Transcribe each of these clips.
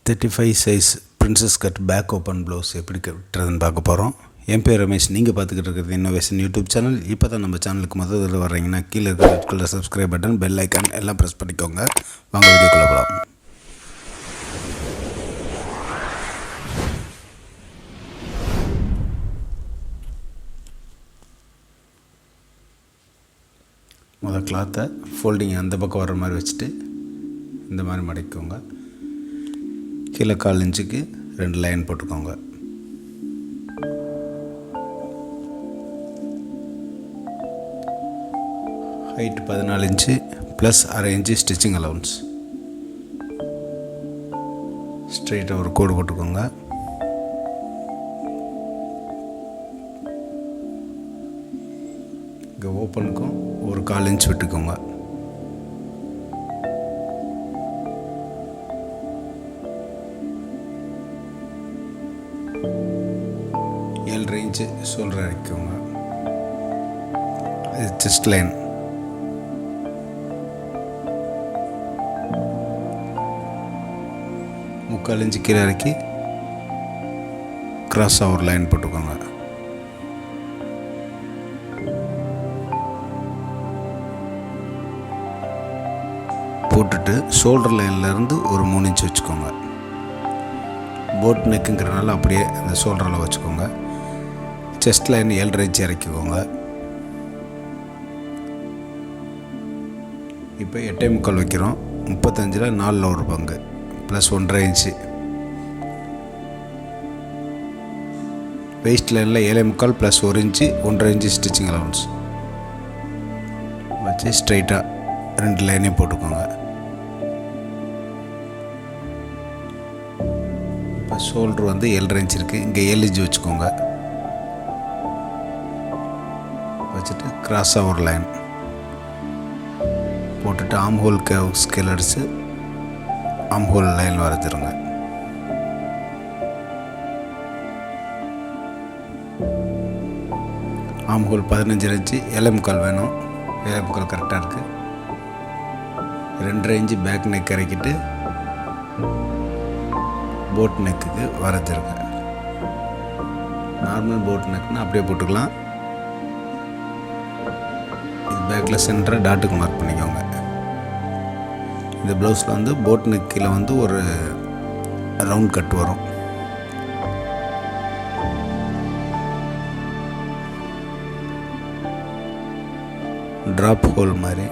35 size princess cut back open blouse எப்படி கட்டுறதுன்னு பார்க்க போகிறோம். என் பேர் ரமேஷ். நீங்கள் பார்த்துக்கிட்டு இருக்கிறது இன்னோவேஷன் யூடியூப் சேனல். இப்போ தான் நம்ம சேனலுக்கு முதல் தடவை வர்றீங்கன்னா கீழே இருக்கிற red colour subscribe button, bell icon எல்லாம் ப்ரெஸ் பண்ணிக்கோங்க. வாங்க வீடியோக்குள்ளே போகலாம். முதல் கிளாத்தை ஃபோல்டிங் அந்த பக்கம் வர்ற மாதிரி வச்சுட்டு இந்த மாதிரி மடக்கிக்கோங்க. கீழே 1/4 இன்ச்சுக்கு 2 லைன் போட்டுக்கோங்க. Height 14 inch plus 1/2 inch stitching allowance. ஸ்ட்ரெயிட்டாக ஒரு கோடு போட்டுக்கோங்க. இங்கே ஓப்பனுக்கும் ஒரு 1/4 இன்ச் விட்டுக்கோங்க. இன்ச்சு ஷோல்டர் இறக்கிக்கோங்க. இது செஸ்ட் லைன். முக்கால் இன்ச்சு கீழே இறக்கி கிராஸாக ஒரு லைன் போட்டுக்கோங்க. போட்டுட்டு ஷோல்டர் லைன்லேருந்து ஒரு 3 இன்ச்சு வச்சுக்கோங்க. போட் நெக்குங்கிறனால அப்படியே அந்த ஷோல்டரில் வச்சுக்கோங்க. செஸ்ட் லைன் 7.5 இன்ச்சு இறக்கிக்கோங்க. இப்போ 8.75 வைக்கிறோம். 35ல் 4 ஒரு பங்கு ப்ளஸ் 1.5 இன்ச்சு. வெயிஸ்ட் லைனில் 7.75 plus 1 inch 1.5 inch stitching allowance வச்சு ஸ்ட்ரைட்டாக 2 லைனையும் போட்டுக்கோங்க. இப்போ ஷோல்டர் 7.5 இன்ச்சு இருக்குது. இங்கே 7 இன்ச்சு வச்சுக்கோங்க. வச்சுட்டு கிராஸாக ஒரு லைன் போட்டுட்டு ஆம் ஹோல் ஸ்கேல் அடித்து ஆம் ஹோல் லைன் வரைஞ்சிருங்க. ஆம் ஹோல் 15 இன்ச்சு 7.75 வேணும். 7.75 கரெக்டாக இருக்குது. 2.5 இன்ச்சு பேக் நெக் இறக்கிட்டு போட் நெக்குக்கு வரைஞ்சிருங்க. நார்மல் போட் நெக்னா அப்படியே போட்டுக்கலாம். பேக்கில் சென்டராக டாட்டுக்கு மார்க் பண்ணிக்கோங்க. இந்த ப்ளவுஸில் போட் நெக்கில் ஒரு ரவுண்ட் கட் வரும். ட்ராப் ஹோல் மாதிரி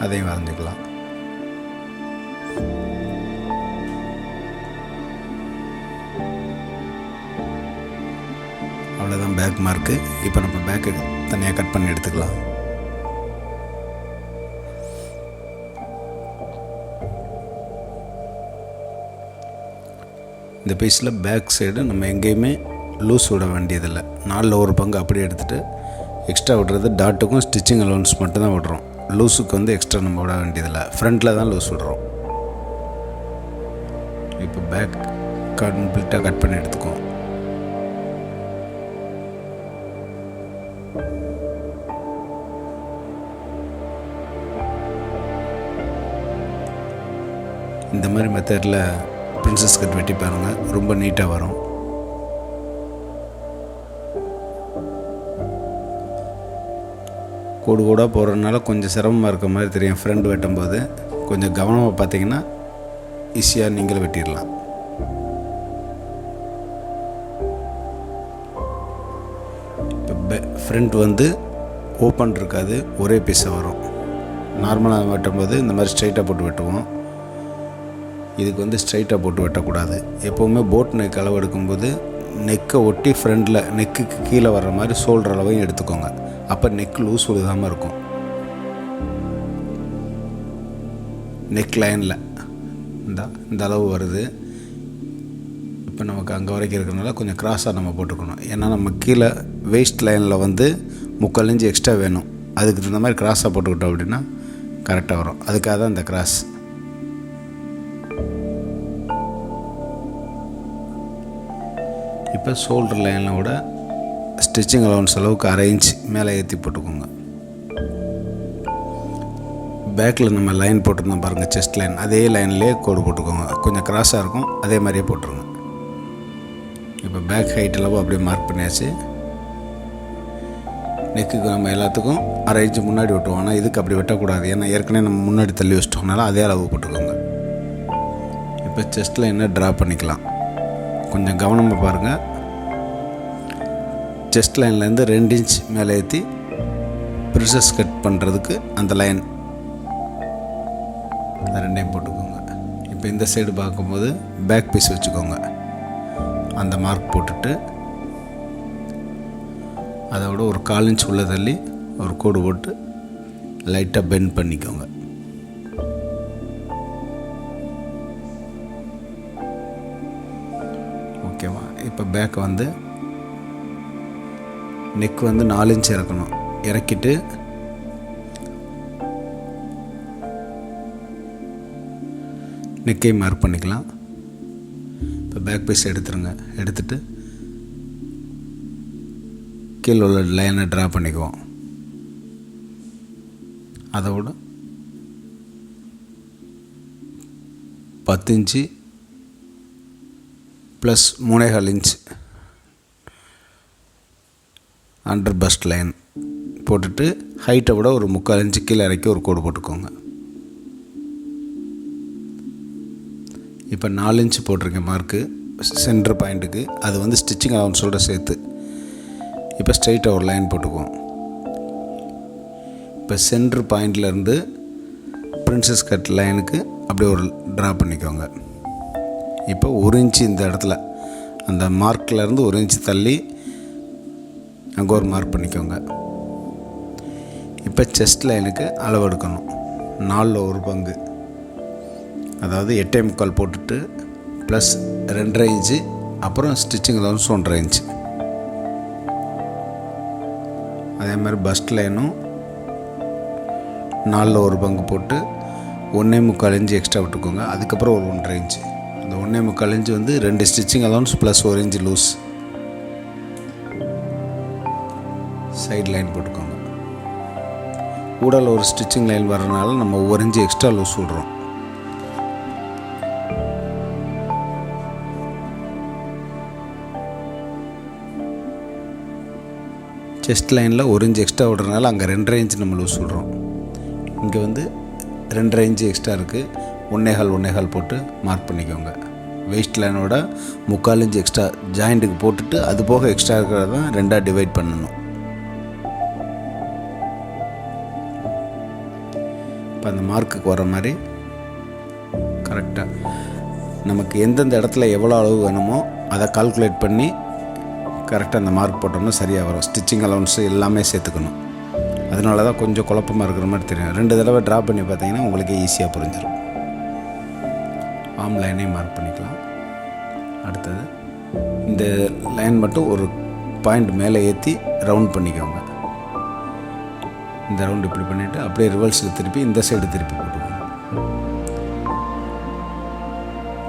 அதையும் வரைஞ்சிக்கலாம். அவ்வளோதான் பேக் மார்க்கு. இப்போ நம்ம பேக்கை தனியாக கட் பண்ணி எடுத்துக்கலாம். இந்த பீஸில் பேக் சைடு நம்ம எங்கேயுமே லூஸ் விட வேண்டியதில்லை. 4 ஒரு பங்கு அப்படியே எடுத்துகிட்டு எக்ஸ்ட்ரா விடுறது டாட்டுக்கும் ஸ்டிச்சிங் அலவுன்ஸ் மட்டும்தான் விடுறோம். லூஸுக்கு எக்ஸ்ட்ரா நம்ம விட வேண்டியதில்லை. ஃப்ரண்ட்டில் தான் லூஸ் விடுறோம். இப்போ பேக் கம்ப்ளீட்டாக கட் பண்ணி எடுத்துக்குவோம். இந்த மாதிரி மெத்தடில் பிரின்சஸ் கட் வெட்டி பாருங்கள். ரொம்ப நீட்டாக வரும். கோடு கோடாக போடுறதுனால கொஞ்சம் சிரமமாக இருக்க மாதிரி தெரியும். ஃப்ரண்ட் வெட்டும்போது கொஞ்சம் கவனமாக பார்த்தீங்கன்னா ஈஸியாக நீங்களும் வெட்டிடலாம். இப்போ ஃப்ரண்ட் ஓப்பன் இருக்காது, ஒரே பீஸாக வரும். நார்மலாக வெட்டும்போது இந்த மாதிரி ஸ்ட்ரைட்டாக போட்டு வெட்டுவோம். இதுக்கு ஸ்ட்ரைட்டாக போட்டு வெட்டக்கூடாது. எப்போவுமே போட் நெக் அளவு எடுக்கும்போது நெக்கை ஒட்டி ஃப்ரண்டில் நெக்குக்கு கீழே வர்ற மாதிரி ஷோல்டர் அளவையும் எடுத்துக்கோங்க. அப்போ நெக் லூஸ் விழுகாமல் இருக்கும். நெக் லைனில் இந்த அளவு வருது. இப்போ நமக்கு அங்கே வரைக்கும் இருக்கிறனால கொஞ்சம் கிராஸாக நம்ம போட்டுக்கணும். ஏன்னா நம்ம கீழே வெயிஸ்ட் லைனில் 3/4 இன்ச்சு எக்ஸ்ட்ரா வேணும். அதுக்கு தகுந்த மாதிரி கிராஸாக போட்டுக்கிட்டோம் அப்படின்னா கரெக்டாக வரும். அதுக்காக தான் இந்த கிராஸ். இப்போ ஷோல்டர் லைனோட ஸ்டிச்சிங் அலவுன்ஸ் அளவுக்கு 1/2 இன்ச் மேலே ஏற்றி போட்டுக்கோங்க. பேக்கில் நம்ம லைன் போட்டிருந்தோம் பாருங்கள், செஸ்ட் லைன், அதே லைன்லேயே கோடு போட்டுக்கோங்க. கொஞ்சம் கிராஸாக இருக்கும், அதே மாதிரியே போட்டுருங்க. இப்போ பேக் ஹைட் அளவு அப்படியே மார்க் பண்ணியாச்சு. நெக்குக்கு நம்ம எல்லாத்துக்கும் 1/2 இன்ச்சு முன்னாடி வெட்டுவோம். ஆனால் இதுக்கு அப்படி வெட்டக்கூடாது, ஏன்னா ஏற்கனவே நம்ம முன்னாடி தள்ளி வச்சிட்டோம்னால அதே அளவு போட்டுக்கோங்க. இப்போ செஸ்ட்டில் என்ன ட்ரா பண்ணிக்கலாம், கொஞ்சம் கவனமாக பாருங்கள். செஸ்ட் லைன்லேருந்து 2 இன்ச் மேலே ஏற்றி பிரின்சஸ் கட் பண்ணுறதுக்கு அந்த லைன், அந்த 2ஐயும் போட்டுக்கோங்க. இப்போ இந்த சைடு பார்க்கும்போது பேக் பீஸ் வச்சுக்கோங்க. அந்த மார்க் போட்டுட்டு அதோட ஒரு 1/4 இன்ச் உள்ளே தள்ளி ஒரு கோடு போட்டு லைட்டாக பெண்ட் பண்ணிக்கோங்க. ஓகேவா? இப்போ பேக் வந்து நெக் வந்து 4 இன்ச் இறக்கணும். இறக்கிட்டு நெக்கை மார்க் பண்ணிக்கலாம். இப்போ பேக் பீஸ் எடுத்துருங்க. எடுத்துட்டு கீழே உள்ள லைனை ட்ரா பண்ணிக்குவோம். அதோட 10 inch plus 3.25 inch under first line போட்டுட்டு ஹைட்டை விட ஒரு 3/4 இன்ச்சு கீழே இறக்கி ஒரு கோடு போட்டுக்கோங்க. இப்போ 4 இன்ச்சு போட்டிருக்கேன் மார்க்கு சென்டர் பாயிண்ட்டுக்கு. அது வந்து ஸ்டிச்சிங் அலவன்ஸோட சேர்த்து. இப்போ ஸ்ட்ரைட்டாக ஒரு லைன் போட்டுக்குவோம். இப்போ சென்டர் பாயிண்ட்லேருந்து பிரின்சஸ் கட் லைனுக்கு அப்படியே ஒரு ட்ரா பண்ணிக்கோங்க. இப்போ 1 இன்ச்சு இந்த இடத்துல அந்த மார்க்லேருந்து 1 இன்ச்சு தள்ளி அங்கே ஒரு மார்க் பண்ணிக்கோங்க. இப்போ செஸ்ட் லைனுக்கு அளவு எடுக்கணும். 4 1 பங்கு, அதாவது 8.25 போட்டுட்டு ப்ளஸ் 2.5 இன்ச்சு, அப்புறம் ஸ்டிச்சிங் அலவன்ஸ் 1.5 இன்ச்சு. அதே மாதிரி பஸ்ட் லைனும் 4 1 பங்கு போட்டு 1.25 இன்ச்சு எக்ஸ்ட்ரா விட்டுக்கோங்க. அதுக்கப்புறம் ஒரு 1.5 இன்ச்சு. அந்த 1.25 இன்ச்சு வந்து 2 stitching allowance plus 1 inch loose side line போட்டுக்கோங்க. ஊடால ஒரு ஸ்டிச்சிங் லைன் வரனால நம்ம 1 இன்ச்சு எக்ஸ்ட்ரா லூஸ் விடுறோம். செஸ்ட் லைனில் 1 இன்ச் எக்ஸ்ட்ரா விடுறதுனால அங்கே 2.5 இன்ச்சு நம்ம லூஸ் விடுறோம். இங்கே வந்து 2.5 இன்ச்சு எக்ஸ்ட்ரா இருக்குது. 1.25 போட்டு மார்க் பண்ணிக்கோங்க. வெயிஸ்ட் லைனோட 3/4 இன்ச்சு எக்ஸ்ட்ரா ஜாயிண்ட்டுக்கு போட்டுட்டு அது போக எக்ஸ்ட்ரா இருக்கிறத தான் 2ஆக டிவைட் பண்ணணும். இப்போ அந்த மார்க்குக்கு வர மாதிரி கரெக்டாக நமக்கு எந்தெந்த இடத்துல எவ்வளோ அளவு வேணுமோ அதை கால்குலேட் பண்ணி கரெக்டாக அந்த மார்க் போட்டோம்னா சரியாக வரும். ஸ்டிச்சிங் அலவன்ஸு எல்லாமே சேர்த்துக்கணும். அதனால தான் கொஞ்சம் குழப்பமாக இருக்கிற மாதிரி தெரியும். 2 தடவை ட்ரா பண்ணி பார்த்தீங்கன்னா உங்களுக்கே ஈஸியாக புரிஞ்சிடும். ஆம் லைனையும் மார்க் பண்ணிக்கலாம். அடுத்தது இந்த லைன் மட்டும் ஒரு பாயிண்ட் மேலே ஏற்றி ரவுண்ட் பண்ணிக்கோங்க. இந்த ரவுண்ட் இப்படி பண்ணிவிட்டு அப்படியே ரிவர்ஸில் திருப்பி இந்த சைடு திருப்பி போட்டுக்கோங்க.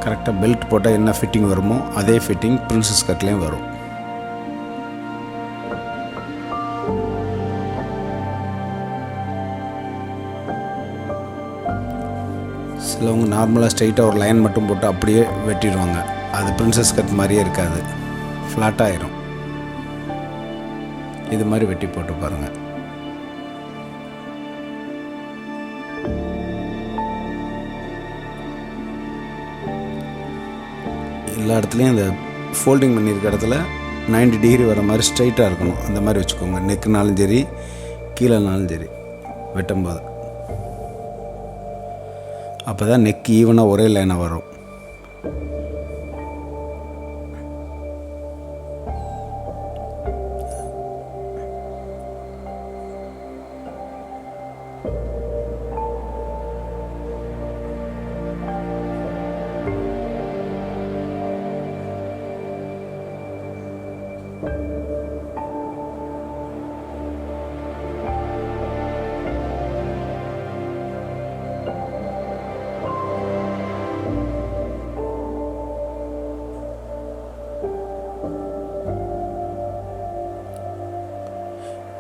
கரெக்டாக பெல்ட் போட்டால் என்ன ஃபிட்டிங் வருமோ அதே ஃபிட்டிங் பிரின்சஸ் கட்லேயும் வரும். சிலவங்க நார்மலாக ஸ்ட்ரைட்டாக ஒரு லைன் மட்டும் போட்டு அப்படியே வெட்டிடுவாங்க. அது பிரின்சஸ் கட் மாதிரியே இருக்காது, ஃப்ளாட்டாகிடும். இது மாதிரி வெட்டி போட்டு பாருங்கள். எல்லா இடத்துலையும் இந்த ஃபோல்டிங் பண்ணியிருக்க இடத்துல 90 டிகிரி வர மாதிரி ஸ்ட்ரைட்டாக இருக்கணும். அந்த மாதிரி வச்சுக்கோங்க. நெக்குனாலும் சரி கீழேனாலும் சரி வெட்டும்போது. அப்போ தான் நெக் ஈவனாக ஒரே லைனாக வரும்.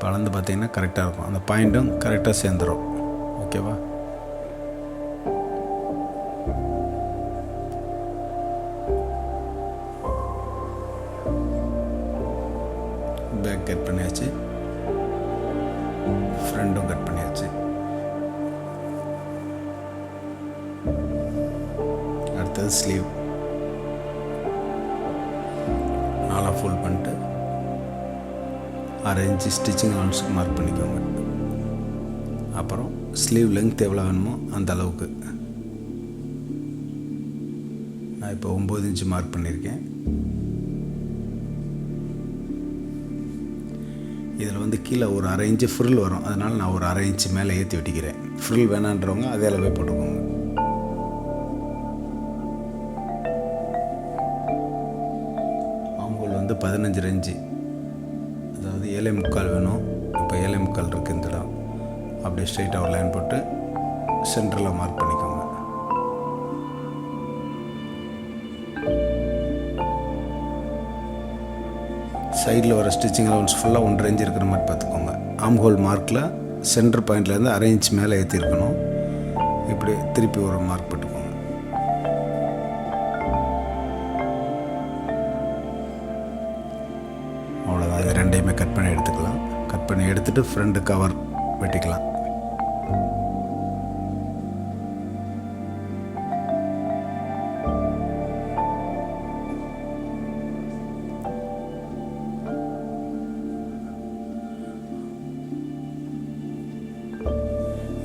அளந்து பார்த்திங்கன்னா கரெக்டாக இருக்கும். அந்த பாயிண்ட்டும் கரெக்டாக சேர்ந்துடும். ஓகேவா? பேக் கட் பண்ணியாச்சு, ஃப்ரண்ட்டும் கட் பண்ணியாச்சு. அடுத்தது ஸ்லீவ் 4 ஃபோல்ட் பண்ணிட்டு 6 இன்ச்சு ஸ்டிச்சிங் அலவன்ஸுக்கு மார்க் பண்ணிக்கோங்க. அப்புறம் ஸ்லீவ் லெங்த் எவ்வளோ வேணுமோ அந்த அளவுக்கு நான் இப்போ 9 இன்ச்சு மார்க் பண்ணியிருக்கேன். இதில் வந்து கீழே ஒரு 1/2 இன்ச்சு ஃப்ரில் வரும், அதனால் நான் ஒரு 1/2 இன்ச்சு மேலே ஏற்றி வெட்டிக்கிறேன். ஃப்ரில் வேணான்றவங்க அதே அளவே போட்டுக்கோங்க. ஆம்ஹோல் வந்து 15 இன்ச்சு, அதாவது 7.25 வேணும். இப்போ 7.25 இருக்குது இந்த இடம். அப்படியே ஸ்ட்ரைட்டாக ஒரு லைன் போட்டு சென்டரில் மார்க் பண்ணிக்கோங்க. சைடில் வர ஸ்டிச்சிங் அலவன்ஸ் ஃபுல்லாக 1.5 இன்ச் இருக்கிற மாதிரி பார்த்துக்கோங்க. ஆம்ஹோல் மார்க்கில் சென்டர் பாயிண்ட்லேருந்து 1/2 இன்ச் மேலே ஏற்றிருக்கணும். இப்படி திருப்பி ஒரு மார்க் போட்டுக்கோங்க. அவ்வளோதான். இது ரெண்டையுமே கட் பண்ணி எடுத்துக்கலாம். கட் பண்ணி எடுத்துகிட்டு ஃப்ரண்ட் கவர் வெட்டிக்கலாம்.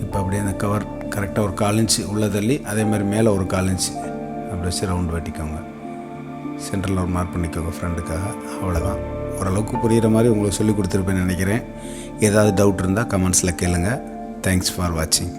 இப்போ அப்படியே அந்த கவர் கரெக்டாக ஒரு 1/4 இன்ச்சு உள்ளே தள்ளி அதே மாதிரி மேலே ஒரு 1/4 இன்ச்சு அப்படி வச்சு ரவுண்ட் வெட்டிக்கோங்க. சென்டரில் ஒரு மார்க் பண்ணிக்கோங்க ஃப்ரண்ட்டுக்காக. அவ்வளோதான். ஓரளவுக்கு புரிகிற மாதிரி உங்களுக்கு சொல்லி கொடுத்துருப்பேன்னு நினைக்கிறேன். ஏதாவது டவுட் இருந்தால் கமெண்ட்ஸில் கேளுங்கள். தேங்க்ஸ் ஃபார் வாட்சிங்.